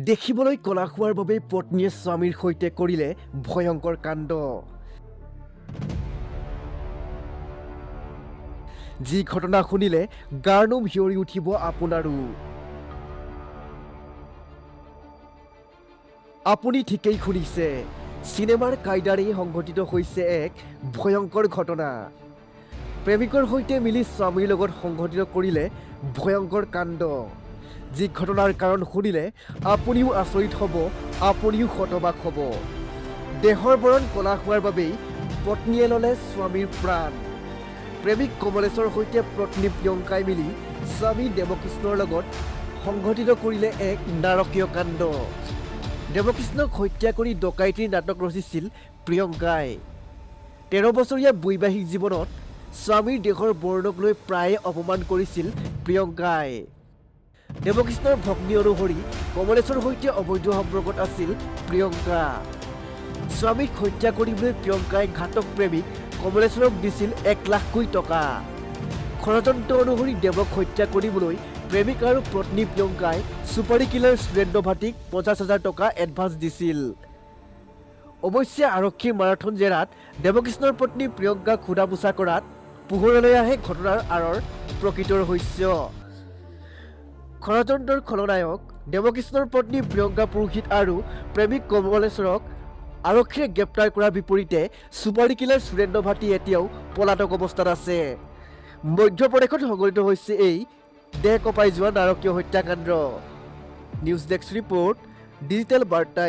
দেখিবলৈ কলা হোৱাৰ বাবে পত্নীয়ে স্বামীৰ সৈতে কৰিলে ভয়ংকৰ কাণ্ড। যি ঘটনা শুনিলে গাৰ নোম শিয়ৰি উঠিব আপোনাৰো। আপুনি ঠিকেই শুনিছে, চিনেমাৰ কায়দাৰেই সংঘটিত হৈছে এক ভয়ংকৰ ঘটনা। প্ৰেমিকৰ সৈতে মিলি স্বামীৰ লগত সংঘটিত কৰিলে ভয়ংকৰ কাণ্ড। যি ঘটনাৰ কাৰণ শুনিলে আপুনিও আচৰিত হ'ব, আপুনিও হতবাক হ'ব। দেহৰ বৰণ কলা হোৱাৰ বাবেই পত্নীয়ে ল'লে স্বামীৰ প্ৰাণ। প্ৰেমিক কমলেশৰ সৈতে পত্নী প্ৰিয়ংকাই মিলি স্বামী দেৱকৃষ্ণৰ লগত সংঘটিত কৰিলে এক নাৰকীয় কাণ্ড। দেৱকৃষ্ণক হত্যা কৰি ডকাইতিৰ নাটক ৰচিছিল প্ৰিয়ংকাই। 13 বছৰীয়া বৈবাহিক জীৱনত স্বামীৰ দেহৰ বৰ্ণক লৈ প্ৰায়ে অপমান কৰিছিল প্ৰিয়ংকাই। দেৱকৃষ্ণৰ ভগ্নী অনুসৰি কমলেশৰ সৈতে অবৈধ সম্পৰ্কত আছিল প্ৰিয়ংকা। স্বামীক হত্যা কৰিবলৈ প্ৰিয়ংকাই ঘাতক প্ৰেমিক কমলেশৰক দিছিল 1 লাখকৈ টকা। ষড়যন্ত্ৰ অনুসৰি দেৱক হত্যা কৰিবলৈ প্ৰেমিক আৰু পত্নী প্ৰিয়ংকাই ছুপাৰী কিলাৰ সুৰেন্দ্ৰ ভাটিক 50,000 টকা এডভান্স দিছিল। অৱশ্যে আৰক্ষীৰ মাৰাথন জেৰাত দেৱকৃষ্ণৰ পত্নী প্ৰিয়ংকাক সোধা পোছা কৰাত পোহৰলৈ আহে ঘটনাৰ আঁৰৰ প্ৰকৃত ৰহস্য। ষড়যন্ত্ৰৰ খলনায়ক দেৱকৃষ্ণৰ পত্নী প্ৰিয়ংকা পুৰোহিত আৰু প্ৰেমিক কমলেশৰক আৰক্ষীয়ে গ্ৰেপ্তাৰ কৰাৰ বিপৰীতে ছুপাৰী কিলাৰ সুৰেন্দ্ৰ ভাটি এতিয়াও পলাতক অৱস্থাত আছে। মধ্যপ্ৰদেশত সংঘটিত হৈছে এই দেহ কঁপাই যোৱা নাৰকীয় হত্যাকাণ্ড। নিউজ ডেস্ক ৰিপৰ্ট, ডিজিটেল বাৰ্তা।